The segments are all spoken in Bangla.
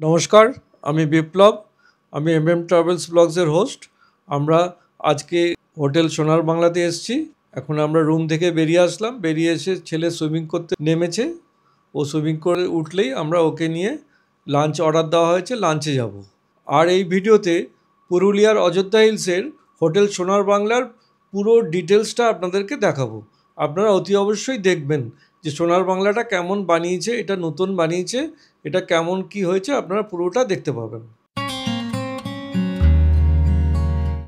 নমস্কার, আমি বিপ্লব। আমি ট্রাভেলস ব্লগসের হোস্ট। আমরা আজকে হোটেল সোনার বাংলাতে এসেছি। এখন আমরা রুম থেকে বেরিয়ে আসলাম। বেরিয়ে এসে ছেলে সুইমিং করতে নেমেছে। ও সুইমিং করে উঠলেই আমরা ওকে নিয়ে লাঞ্চ অর্ডার দেওয়া হয়েছে, লাঞ্চে যাব। আর এই ভিডিওতে পুরুলিয়ার অযোধ্যা হিলসের হোটেল সোনার বাংলার পুরো ডিটেলসটা আপনাদেরকে দেখাবো। আপনারা অতি অবশ্যই দেখবেন যে সোনার বাংলাটা কেমন বানিয়েছে। এটা নতুন বানিয়েছে, এটা কেমন কি হয়েছে আপনারা পুরোটা দেখতে পাবেন।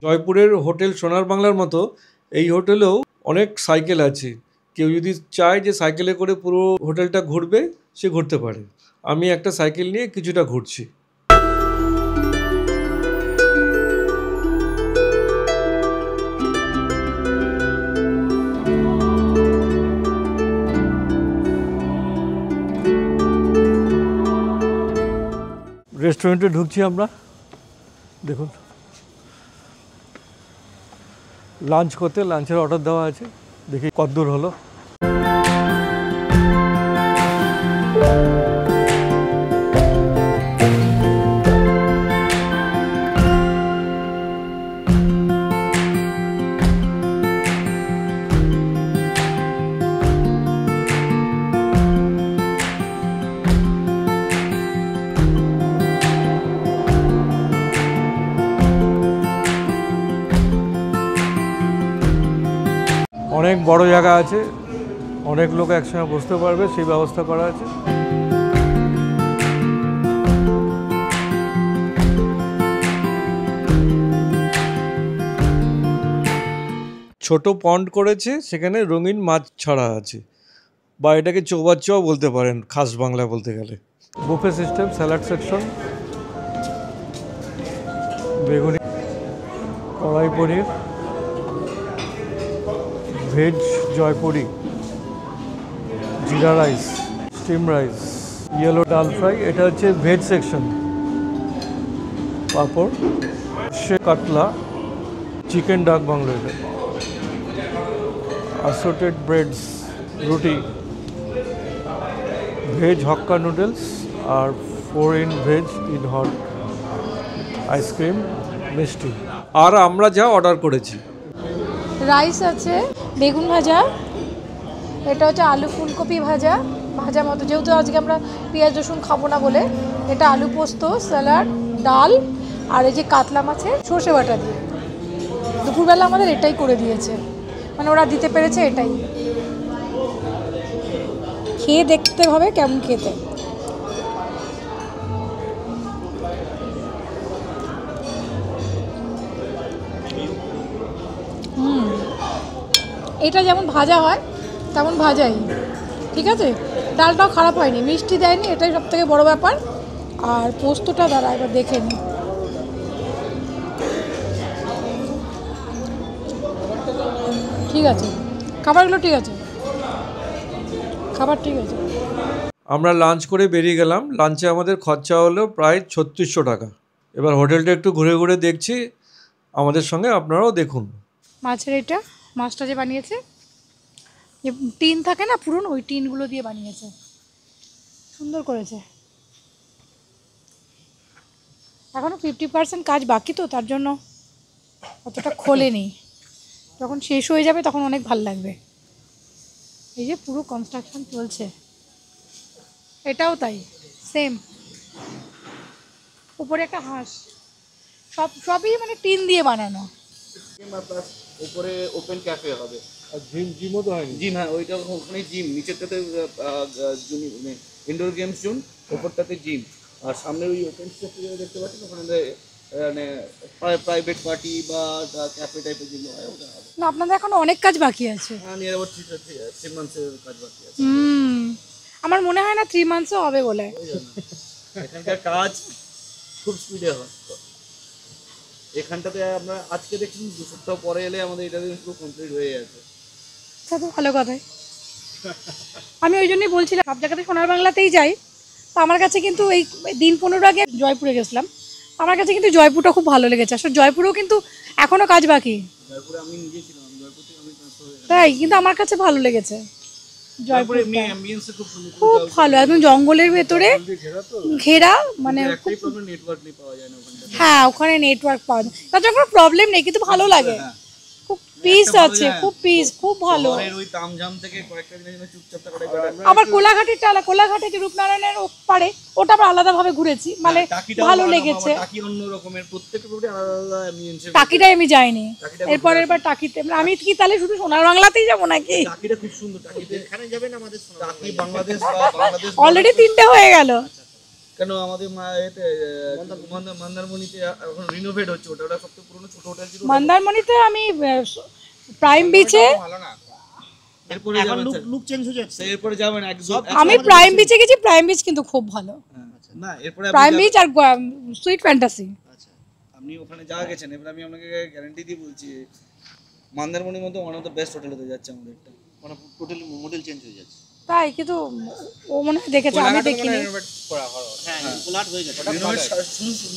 জয়পুরের হোটেল সোনার বাংলার মতো এই হোটেলেও অনেক সাইকেল আছে। কেউ যদি চায় যে সাইকেলে করে পুরো হোটেলটা ঘুরবে, সে ঘুরতে পারে। আমি একটা সাইকেল নিয়ে কিছুটা ঘুরছি। রেস্টুরেন্টে ঢুকছি আমরা। দেখুন, লাঞ্চ করতে, লাঞ্চের অর্ডার দেওয়া আছে। দেখি কতদূর হলো। অনেক বড় জায়গা আছে, অনেক লোক একসঙ্গে বসতে পারবে, সেই ব্যবস্থা করা আছে। ছোট পন্ড করেছে, সেখানে রঙিন মাছ ছাড়া আছে, বা এটাকে চৌবাচ্চাও বলতে পারেন খাস বাংলায় বলতে গেলে। বুফে সিস্টেম, স্যালাড সেকশন, বেগুনি, কড়াই পনির, ভেজ জয়পুরি, জিরা রাইস, স্টিম রাইস, ইয়েলো ডাল ফ্রাই। এটা হচ্ছে ভেজ সেকশন। পাঁপড়, সে কাতলা, চিকেন ডাক বাংলো, এটা আসোটেড ব্রেডস, রুটি, ভেজ হক্কা নুডলস, আর 4 in veg in hot, ice cream, মিষ্টি। আর আমরা যা অর্ডার করেছি, রাইস আছে, বেগুন ভাজা, এটা হচ্ছে আলু ফুলকপি ভাজা, ভাজা মতো, যেহেতু আজকে আমরা পেঁয়াজ রসুন খাবো না বলে। এটা আলু পোস্ত, স্যালাড, ডাল, আর এই যে কাতলা মাছের সর্ষে বাটা দিয়ে। দুপুরবেলা আমাদের এটাই করে দিয়েছে, মানে ওরা দিতে পেরেছে এটাই। খেয়ে দেখতে হবে কেমন খেতে। এটা যেমন ভাজা হয় তেমন ভাজাই, ঠিক আছে। ডালটাও খারাপ হয়নি, মিষ্টি দেয়নি, এটাই সব থেকে বড়ো ব্যাপার। আর পোস্তটা দাঁড়া এবার দেখে নিই। ঠিক আছে, খাবারগুলো ঠিক আছে, খাবার ঠিক আছে। আমরা লাঞ্চ করে বেরিয়ে গেলাম। লাঞ্চে আমাদের খরচা হলো প্রায় 3600 টাকা। এবার হোটেলটা একটু ঘুরে ঘুরে দেখছি, আমাদের সঙ্গে আপনারাও দেখুন। মাছের এটা, মাছটা যে বানিয়েছে, যে টিন থাকে না পুরনো, ওই টিনগুলো দিয়ে বানিয়েছে, সুন্দর করেছে। এখনও 50% কাজ বাকি, তো তার জন্য অতটা খোলেনি। যখন শেষ হয়ে যাবে তখন অনেক ভালো লাগবে। এই যে পুরো কনস্ট্রাকশন চলছে, এটাও তাই, সেম। উপরে একটা হাঁস, সবই মানে টিন দিয়ে বানানো। উপরে ওপেন ক্যাফে হবে, আর জিমও তো হয়নি। জিম, হ্যাঁ ওইটা ওখানে জিম, নিচেরটাতে মানে ইনডোর গেমস জোন, ওপরটাতে জিম, আর সামনে ওই ওপেন স্পেস দেখতে পাচ্ছেন, ওখানে মানে প্রাইভেট পার্টি বা ক্যাফে টাইপের যেগুলো হয় ওটা হবে। না, আপনাদের এখনো অনেক কাজ বাকি আছে। হ্যাঁ, নিয়ার অ্যাবাউট 3 months-এর কাজ বাকি আছে। আমার মনে হয় না 3 months-ও হবে বলে। এখানকার কাজ খুব স্পিডে হয়। এখানটাতে আমরা আজকে দেখছি 2 সপ্তাহ পরে এলে আমাদের এটা পুরো কমপ্লিট হয়ে যাচ্ছে। তা তো ভালো কথাই। আমি ওই জন্যই বলছিলাম সব জায়গাতে সোনার বাংলাতেই যাই, তো আমার কাছে কিন্তু এই দিন 15 আগে জয়পুরে গেছিলাম, আমার কাছে কিন্তু জয়পুরটা খুব ভালো লেগেছে। আসলে জয়পুরেও কিন্তু এখনও কাজ বাকি। জয়পুরে আমি নিজে ছিলাম, জয়পুর থেকে আমি ট্রান্সফার হয়ে গেলাম। তাই, কিন্তু আমার কাছে ভালো লেগেছে। তারপরে এমনি জয়পুরটা অ্যাম্বিয়েন্সে খুব সুন্দর খুব ভালো, একদম জঙ্গলের ভেতরে ঘেরা, মানে একটাই প্রবলেম, নেটওয়ার্ক নেই, পাওয়া যায় না ওখানটা। হ্যাঁ ওখানে নেটওয়ার্ক পাওয়া যায়, তার জন্য কোনো প্রবলেম নেই, কিন্তু ভালো লাগে, খুব পিস আছে, খুব পিস, খুব ভালো। শহরের ওই তামঝাম থেকে কয়েকটা দিনের জন্য চুপচাপ থাকাটাই better। আবার কোলাঘাটে যে রূপনারায়ণের পারে ওটা আবার আলাদাভাবে ঘুরেছি, মানে টাকিটাও ভালো আলাদা, লেগেছে। টাকি অন্য রকমের, প্রত্যেকটা প্রপার্টি আলাদা আলাদা অ্যাম্বিয়েন্সে। টাকিটাই আমি যাইনি, টাকিটা এরপর টাকিতে, আমি কি তাহলে শুধু সোনার বাংলাতেই যাবো নাকি? টাকিটা খুব সুন্দর, টাকিতে এখানে যাবেন আমাদের টাকি বাংলাদেশ বা বাংলাদেশ অলরেডি 3টে হয়ে গেল। কেন আমাদের এতে মন্দারমণিতে এখন রিনোভেট হচ্ছে, ওটা সবচেয়ে পুরনো ছোট হোটেল ছিল। মন্দারমণিতে আমি প্রাইম বিচে, এরপরে যাবেন লুক চেঞ্জ হয়ে যাচ্ছে, এরপরে যাবেন একদম। আমি প্রাইম বিচে গেছি, প্রাইম বিচ কিন্তু খুব ভালো, না এরপরে প্রাইম বিচ আর সুইট ফ্যান্টাসি। আচ্ছা, আপনি ওখানে যা গেছেন, এবার আমি আপনাকে গ্যারান্টি দিয়ে বলছি মন্দারমণির মধ্যে one of the best hotel হতে যাচ্ছে আমাদেরটা, মানে টোটাল মডেল চেঞ্জ হয়ে যাচ্ছে। তাই কিন্তু ও মনে হয় দেখেছে, আমি দেখিনি। হ্যাঁ কোলাঘাট হয়ে গেছে,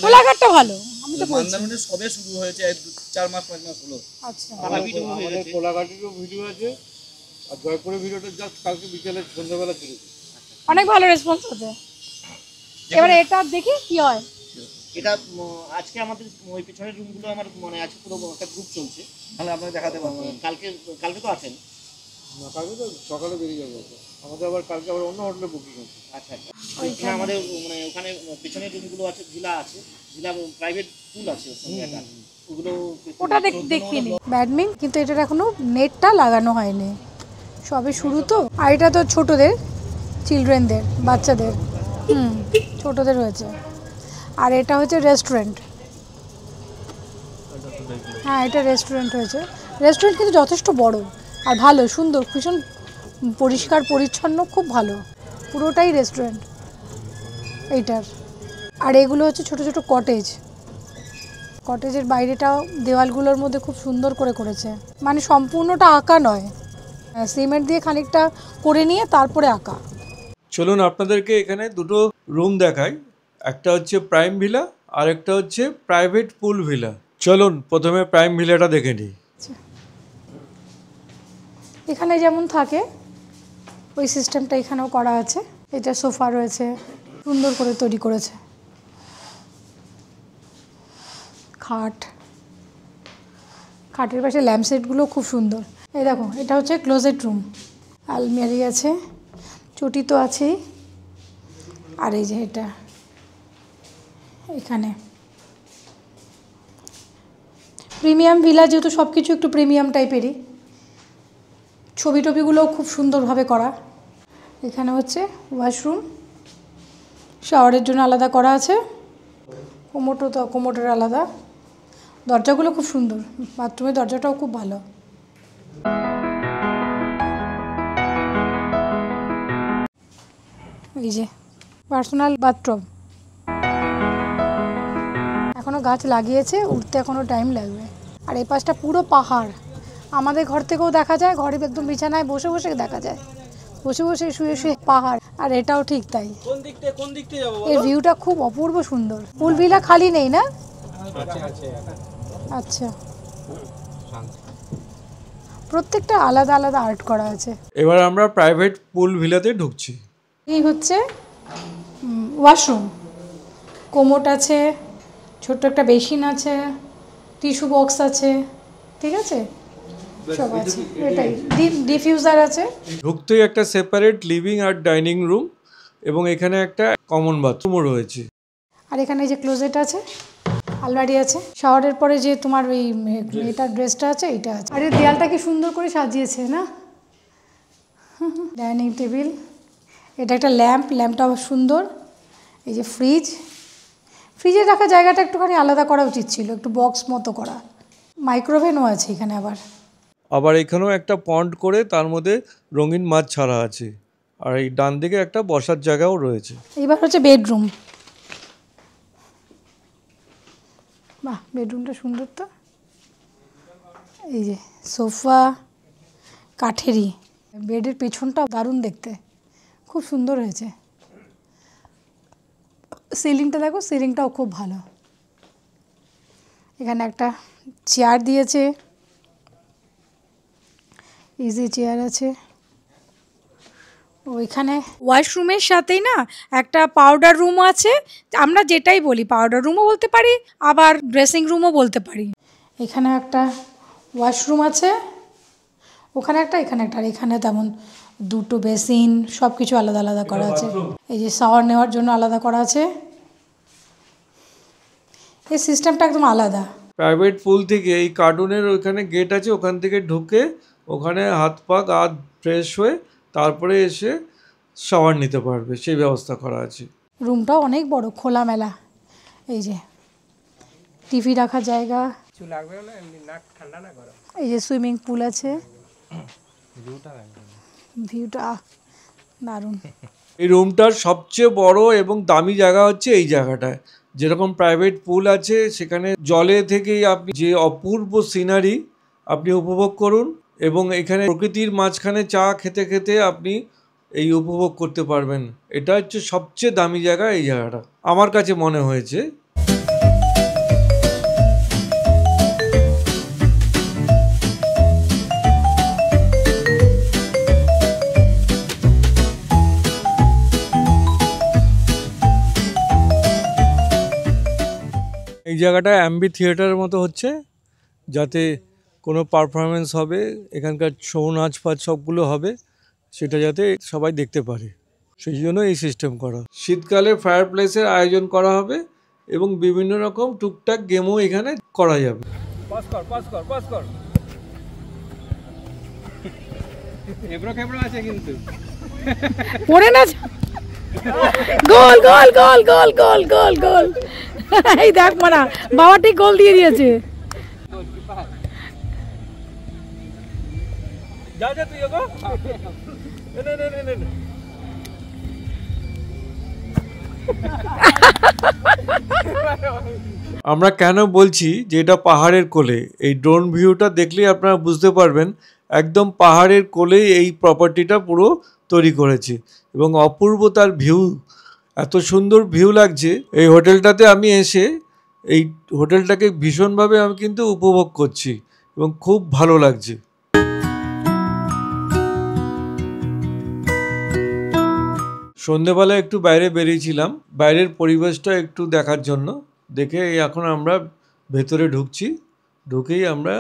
কোলাঘাটটা ভালো, আমি তো বলছি। মন্দারমণি সবে শুরু হয়েছে, 4 মাস 5 মাস হলো। আচ্ছা, আমাদের কোলাঘাটেরও ভিডিও আছে, আর জয়পুরের ভিডিওটা জাস্ট কালকে বিকেলে সন্ধ্যাবেলা ছেড়েছি। অনেক ভালো রেসপন্স আছে। এবারে এটা দেখি কি হয়। এটা আজকে আমাদের ওই পিছনের রুমগুলো আমার মনে আছে, পুরো একটা গ্রুপ চলছে, তাহলে আপনাকে দেখাতে পারবো। কালকে তো আছেন না, কালকে তো সকালে বেরিয়ে যাবো, আমাদের আবার কালকে আবার অন্য হোটেলে বুকিং আছে। আচ্ছা আচ্ছা, ওইখানে আমাদের মানে ওখানে পিছনের রুমগুলো আছে, ভিলা আছে, ভিলা প্রাইভেট পুল আছে ওখানে একটা, ওগুলো ওটা দেখিনি ব্যাডমিন্টন, কিন্তু এটার এখনো নেটটা লাগানো হয়নি, সবে শুরু তো। আর এটা তো ছোটদের, চিলড্রেনদের, বাচ্চাদের, ছোটদের হয়েছে। আর এটা হচ্ছে রেস্টুরেন্ট, হ্যাঁ এটা রেস্টুরেন্ট হয়েছে। রেস্টুরেন্ট কিন্তু যথেষ্ট বড় আর ভালো, সুন্দর, ভীষণ পরিষ্কার পরিচ্ছন্ন, খুব ভালো, পুরোটাই রেস্টুরেন্ট এইটার। আর এগুলো হচ্ছে ছোট ছোট কটেজ, কটেজের বাইরেটাও দেওয়ালগুলোর মধ্যে খুব সুন্দর করে করেছে, মানে সম্পূর্ণটা আঁকা নয়, সিমেন্ট দিয়ে খানিকটা করে নিয়ে তারপরে আঁকা। চলুন আপনাদেরকে এখানে দুটো রুম দেখাই, একটা হচ্ছে প্রাইম ভিলা আর একটা হচ্ছে প্রাইভেট পুল ভিলা। চলুন প্রথমে প্রাইম ভিলাটা দেখে নিই। এখানে যেমন থাকে ওই সিস্টেমটা এখানেও করা আছে, এটা সোফা রয়েছে, সুন্দর করে তৈরি করেছে, খাটের পাশে ল্যাম্পসেটগুলো খুব সুন্দর। এই দেখো, এটা হচ্ছে ক্লোজেট রুম, আলমারি আছে, চটি তো আছেই, আর এই যে এটা এখানে প্রিমিয়াম ভিলা, যেহেতু সব কিছু একটু প্রিমিয়াম টাইপেরই, ছবি টবিগুলোও খুব সুন্দরভাবে করা। এখানে হচ্ছে ওয়াশরুম, শাওয়ারের জন্য আলাদা করা আছে, কোমোটের আলাদা, দরজাগুলো খুব সুন্দর, বাথরুমের দরজাটাও খুব ভালো। এই যে পার্সোনাল বাথরুম, এখনও গাছ লাগিয়েছে, উঠতে এখনও টাইম লাগবে। আর এই পাশটা পুরো পাহাড়, আমাদের ঘর থেকেও দেখা যায়, ঘরে একদম বিছানায় বসে বসে দেখা যায়, বসে বসে শুয়ে শুয়ে পাহাড়। আর এটাও ঠিক তাই, কোন দিকটা যাবো? এর ভিউটা খুব অপূর্ব সুন্দর। পুল ভিলা খালি নেই না? আচ্ছা, প্রত্যেকটা আলাদা আলাদা আর্ট করা আছে। এবার আমরা প্রাইভেট পুল ভিলাতে ঢুকছি। এই হচ্ছে ওয়াশরুম, কোমোট আছে, ছোট্ট একটা বেসিন আছে, টিস্যু বক্স আছে, ঠিক আছে, সব আছে। এটাই ডিফিউজার আছে। ঢুকতেই একটা সেপারেট লিভিং আর ডাইনিং রুম, এবং এখানে একটা কমন বাথরুমও রয়েছে। আর এখানে যে ক্লোজেট আছে, আলমারি আছে, শাওয়ারের পরে যে তোমার ওই এটা ড্রেসটা আছে, এইটা আছে। আর এই দেয়ালটা কি সুন্দর করে সাজিয়েছে না, ডাইনিং টেবিল, এটা একটা ল্যাম্পটাও সুন্দর। এই যে ফ্রিজে রাখা জায়গাটা একটুখানি আলাদা করা উচিত ছিল, একটু বক্স মতো করা। মাইক্রোওভেনও আছে এখানে আবার এখানেও একটা পন্ড করে তার মধ্যে রঙিন মাছ ছাড়া আছে, আর এই ডান দিকে একটা বসার জায়গাও রয়েছে। এইবার হচ্ছে বেডরুম, বাহ বেডরুমটা সুন্দর তো। এই যে সোফা, কাঠেরই, বেডের পেছনটা দারুণ দেখতে, খুব সুন্দর হয়েছে। সিলিংটা দেখো, সিলিংটাও খুব ভালো। এখানে একটা চেয়ার দিয়েছে, ইজি চেয়ার আছে, ওইখানে ওয়াশরুমের সাথেই না একটা পাউডার রুমও আছে, আমরা যেটাই বলি পাউডার রুমও বলতে পারি আবার ড্রেসিং রুমও বলতে পারি। এখানে একটা ওয়াশরুম আছে, ওখানে একটা এখানে একটা, আর এখানে তেমন দুটো বেসিন সব কিছু আলাদা আলাদা করা আছে। এই যে শাওয়ার নেওয়ার জন্য আলাদা করা আছে, এই সিস্টেমটা একদম আলাদা। প্রাইভেট পুল থেকে এই কার্টুনের ওখানে গেট আছে, ওখান থেকে ঢুকে ওখানে হাত পা গা ফ্রেশ হয়ে তারপরে এসে শাওয়ার নিতে পারবে, সেই ব্যবস্থা করা আছে। রুমটাও অনেক বড়, খোলামেলা। এই যে টিভি রাখার জায়গা, এই যে সুইমিং পুল আছে, ভিউটা দারুণ। এই রুমটার সবচেয়ে বড় এবং দামি জায়গা হচ্ছে এই জায়গাটায়। যেরকম প্রাইভেট পুল আছে সেখানে জলে থেকেই আপনি যে অপূর্ব সিনারি আপনি উপভোগ করুন, এবং এখানে প্রকৃতির মাঝখানে চা খেতে খেতে আপনি এই উপভোগ করতে পারবেন। এটা হচ্ছে সবচেয়ে দামি জায়গা এই জায়গাটা আমার কাছে মনে হয়েছে। এই জায়গাটা অ্যাম্বি থিয়েটারের মতো হচ্ছে, যাতে কোনো পারফরমেন্স হবে, এখানকার ছৌ নাচ ফাচ সবগুলো হবে, সেটা যাতে সবাই দেখতে পারে, সেই জন্য এই সিস্টেম করা। শীতকালে ফায়ার প্লেসের আয়োজন করা হবে এবং বিভিন্ন রকম টুকটাক গেমও এখানে করা যাবে। আছে কিন্তু পড়ে না, গোল গোল গোল গোল গোল গোল গোল। এই দেখ মানা, বাবা ঠিক গোল দিয়ে দিয়েছে। আমরা কেন বলছি যে এটা পাহাড়ের কোলে, এই ড্রোন ভিউটা দেখলেই আপনারা বুঝতে পারবেন একদম পাহাড়ের কোলেই এই প্রপার্টিটা পুরো তৈরি করেছে, এবং অপূর্ব তার ভিউ, এত সুন্দর ভিউ লাগছে। এই হোটেলটাতে আমি এসে এই হোটেলটাকে ভীষণভাবে আমি কিন্তু উপভোগ করছি এবং খুব ভালো লাগছে। সন্ধেবেলা একটু বাইরে বেরিয়েছিলাম, বাইরের পরিবেশটা একটু দেখার জন্য। দেখে এখন আমরা ভেতরে ঢুকছি, ঢুকেই আমরা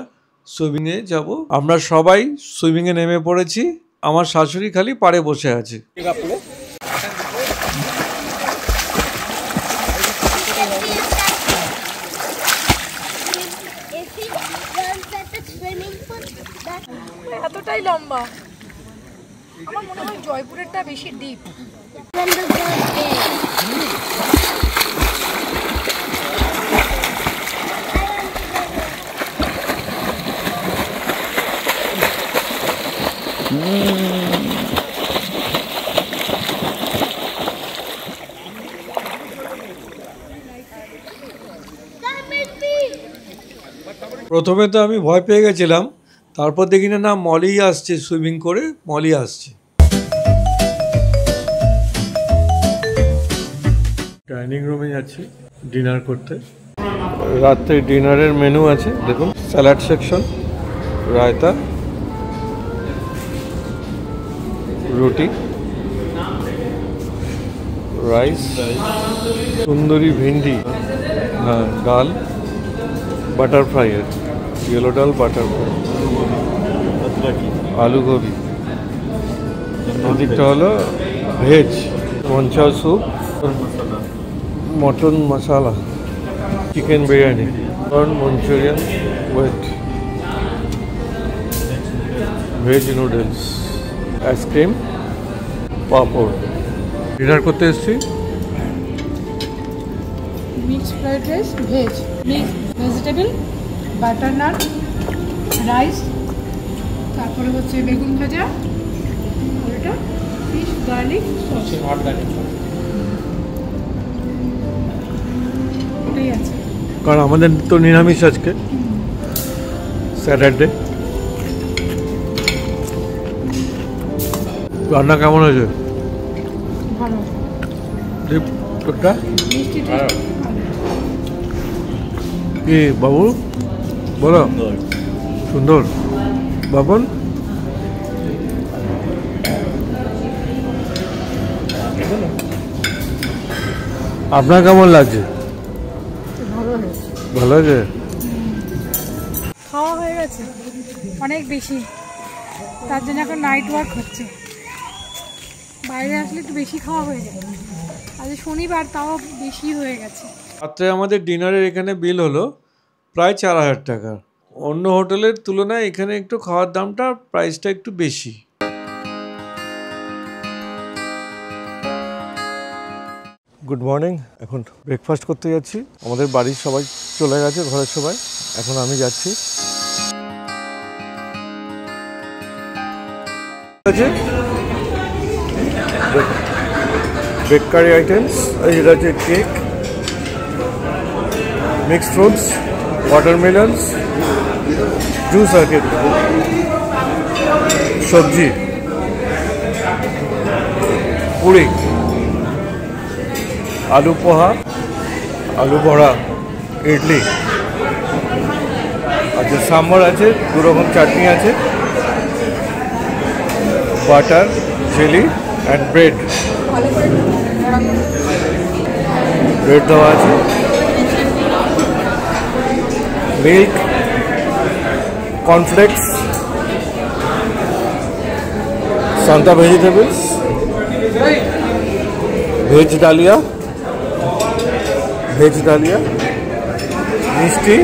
সুইমিংয়ে যাব। আমরা সবাই সুইমিংয়ে নেমে পড়েছি, আমার শাশুড়ি খালি পাড়ে বসে আছে। এতটাই লম্বা, আমার মনে হয় জয়পুরেরটা বেশি ডিপ। প্রথমে তো আমি ভয় পেয়ে গেছিলাম, তারপর দেখি না মলি আসছে, সুইমিং করে মলি আসছে। ডাইনিং রুমে যাচ্ছি ডিনার করতে। রাত্রে ডিনারের মেনু আছে দেখুন, স্যালাড সেকশন, রায়তা, রুটি, রাইস, সুন্দরী ভিন্ডি, হ্যাঁ ডাল, বাটার ফ্রাইয়ের yellow dal, butter fry, aloo gobi. এদিকটা হলো veg, manchow soup, mutton masala, chicken biryani, corn Manchurian wait, veg noodles, ice cream, papad. Dinner করতে এসেছি। Mixed fried rice veg, mixed vegetable, butter naan, rice, তারপরে হচ্ছে বেগুন ভাজা, ওটা ফিশ গার্লিক সস, ওটাই আছে। কারণ আমাদের তো নিরামিষ আজকে, স্যাটারডে। রান্না কেমন হয়েছে? ভালো, তোরটা মিষ্টি কি বাবু বলো? সুন্দর। বাবন আপনার কেমন লাগছে? ভালো হয়েছে, ভালো আছে। খাওয়া হয়ে গেছে অনেক বেশি, তার জন্য এখন নাইট ওয়ার্ক হচ্ছে। বাইরে আসলে একটু বেশি খাওয়া হয়ে যায়, আজ শনিবার তাও বেশি হয়ে গেছে। রাত্রে আমাদের ডিনারের এখানে বিল হলো প্রায় 4000 টাকা। অন্য হোটেলের তুলনায় এখানে একটু খাওয়ার দামটা প্রাইসটা একটু বেশি। Good morning. এখন ব্রেকফাস্ট করতে যাচ্ছি। আমাদের বাড়ির সবাই চলে গেছে, ঘরের সবাই। এখন আমি যাচ্ছি। বেকারি আইটেমস, এটা হচ্ছে কেক, মিক্সড ফ্রুটস, ওয়াটারমেলনস, জুস আছে, সবজি, পুরি, আলু পোহা, আলু বড়া, ইডলি আচ্ছা, সাম্বার আছে, 2 রকম চাটনি আছে, বাটার, জেলি অ্যান্ড ব্রেড দেওয়া আছে, milk, cornflakes, Santa vegetables, veg dahlia, মিষ্টি,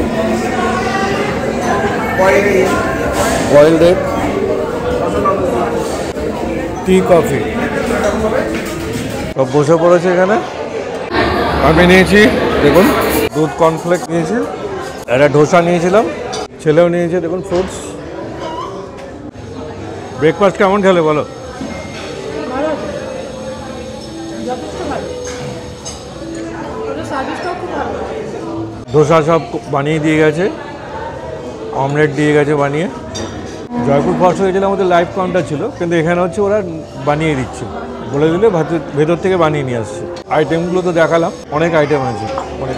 বয়েলড এগ, টি, কফি। সব বসে পড়েছে এখানে। আমি নিয়েছি, দেখুন, দুধ কর্নফ্লেক্স নিয়েছি, একটা ধোসা নিয়েছিলাম, ছেলেও নিয়েছে, দেখুন, ফ্রুটস। ব্রেকফাস্ট কেমন খেলে বলো? ধোসা সব বানিয়ে দিয়ে গেছে, অমলেট দিয়ে গেছে বানিয়ে। জয়পুর ফার্স্ট হয়েছিলাম, আমাদের লাইভ কাউন্টার ছিল, কিন্তু এখানে হচ্ছে ওরা বানিয়ে দিচ্ছে, বলে দিলে ভেতর থেকে বানিয়ে নিয়ে আসছে। আইটেমগুলো তো দেখালাম, অনেক আইটেম আছে, মানে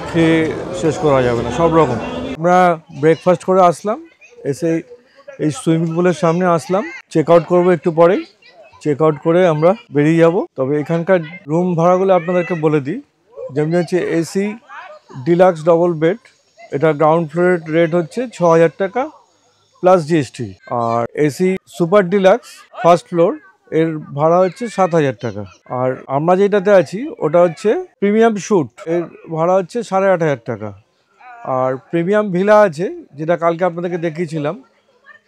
খেয়ে শেষ করা যাবে না, সব রকম। আমরা ব্রেকফাস্ট করে আসলাম, এসে এই সুইমিং পুলের সামনে আসলাম। চেক আউট করবো একটু পরেই। চেক আউট করে আমরা বেরিয়ে যাব। তবে এখানকার রুম ভাড়াগুলো আপনাদেরকে বলে দিই। যেমনি হচ্ছে এসি ডিলাক্স ডবল বেড, এটা গ্রাউন্ড ফ্লোরের রেট হচ্ছে 6000 টাকা প্লাস জিএসটি। আর AC super deluxe first floor, এর ভাড়া হচ্ছে 7000 টাকা। আর আমরা যেটাতে আছি ওটা হচ্ছে প্রিমিয়াম স্যুট, এর ভাড়া হচ্ছে 8500 টাকা। আর প্রিমিয়াম ভিলা আছে, যেটা কালকে আপনাদেরকে দেখিয়েছিলাম,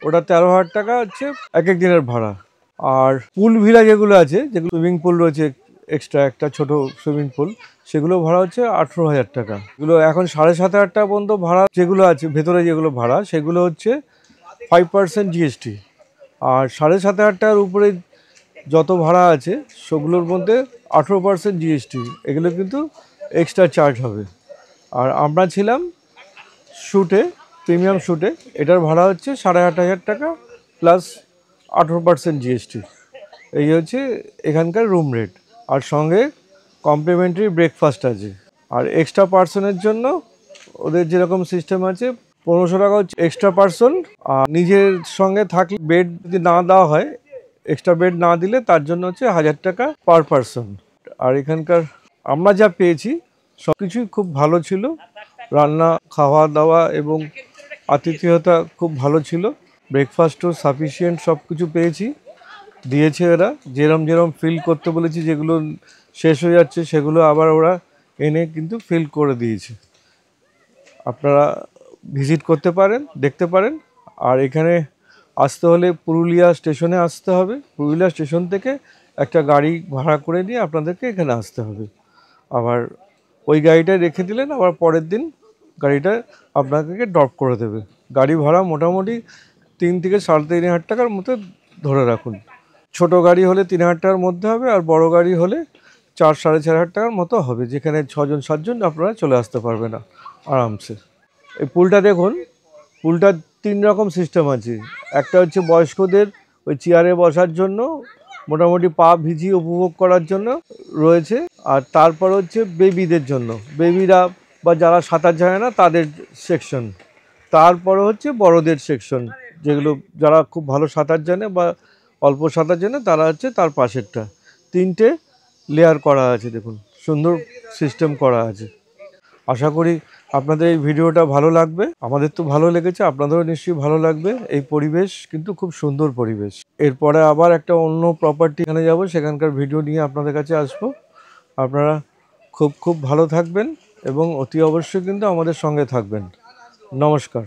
ওটা 13000 টাকা হচ্ছে এক এক দিনের ভাড়া। আর পুল ভিলা যেগুলো আছে, যেগুলো সুইমিং পুল রয়েছে, এক্সট্রা একটা ছোট সুইমিং পুল, সেগুলো ভাড়া হচ্ছে 18000 টাকা। এগুলো এখন 7500 টাকা পর্যন্ত ভাড়া যেগুলো আছে, ভেতরে যেগুলো ভাড়া, সেগুলো হচ্ছে 5% জিএসটি। আর 7500 টাকার উপরে যত ভাড়া আছে সেগুলোর মধ্যে 18% জিএসটি, এগুলো কিন্তু এক্সট্রা চার্জ হবে। আর আমরা ছিলাম শ্যুটে, প্রিমিয়াম শ্যুটে, এটার ভাড়া হচ্ছে 8500 টাকা প্লাস 18% জিএসটি। এই হচ্ছে এখানকার রুম রেট। আর সঙ্গে কমপ্লিমেন্টারি ব্রেকফাস্ট আছে। আর এক্সট্রা পার্সনের জন্য ওদের যেরকম সিস্টেম আছে, 1500 টাকা হচ্ছে এক্সট্রা পার্সন। আর নিজের সঙ্গে থাকলে বেড যদি না দেওয়া হয়, এক্সট্রা বেড না দিলে তার জন্য হচ্ছে 1000 টাকা পার পার্সন। আর এখানকার আমরা যা পেয়েছি সব কিছুই খুব ভালো ছিল। রান্না, খাওয়া দাওয়া এবং আতিথেয়তা খুব ভালো ছিল। ব্রেকফাস্টও সাফিসিয়েন্ট সব কিছু পেয়েছি, দিয়েছে এরা। যেরম ফিল করতে বলেছি, যেগুলো শেষ হয়ে যাচ্ছে সেগুলো আবার ওরা এনে কিন্তু ফিল করে দিয়েছে। আপনারা ভিজিট করতে পারেন, দেখতে পারেন। আর এখানে আসতে হলে পুরুলিয়া স্টেশনে আসতে হবে। পুরুলিয়া স্টেশন থেকে একটা গাড়ি ভাড়া করে নিয়ে আপনাদেরকে এখানে আসতে হবে। আবার ওই গাড়িটা রেখে দিলেন, আবার পরের দিন গাড়িটা আপনাকে ড্রপ করে দেবে। গাড়ি ভাড়া মোটামুটি 3 থেকে 3500 টাকার মতো ধরে রাখুন। ছোট গাড়ি হলে 3000 টাকার মধ্যে হবে, আর বড় গাড়ি হলে 4-4.5 টাকার মতো হবে, যেখানে 6জন 7জন আপনারা চলে আসতে পারবে না আরামসে। এই পুলটা দেখুন, পুলটার 3 রকম সিস্টেম আছে। একটা হচ্ছে বয়স্কদের ওই চেয়ারে বসার জন্য, মোটামুটি পা ভিজিয়ে উপভোগ করার জন্য রয়েছে। আর তারপর হচ্ছে বেবিদের জন্য, বেবিরা বা যারা সাঁতার জানে না তাদের সেকশন। তারপরে হচ্ছে বড়দের সেকশন, যেগুলো যারা খুব ভালো সাঁতার জানে বা অল্প সাঁতার জানে তারা হচ্ছে তার পাশেরটা। 3টে লেয়ার করা আছে দেখুন, সুন্দর সিস্টেম করা আছে। আশা করি আপনাদের এই ভিডিওটা ভালো লাগবে। আমাদের তো ভালো লেগেছে, আপনাদেরও নিশ্চয়ই ভালো লাগবে। এই পরিবেশ কিন্তু খুব সুন্দর পরিবেশ। এরপরে আবার একটা অন্য প্রপার্টি এখানে যাব, সেখানকার ভিডিও নিয়ে আপনাদের কাছে আসবো। আপনারা খুব ভালো থাকবেন এবং অতি অবশ্যই কিন্তু আমাদের সঙ্গে থাকবেন। নমস্কার।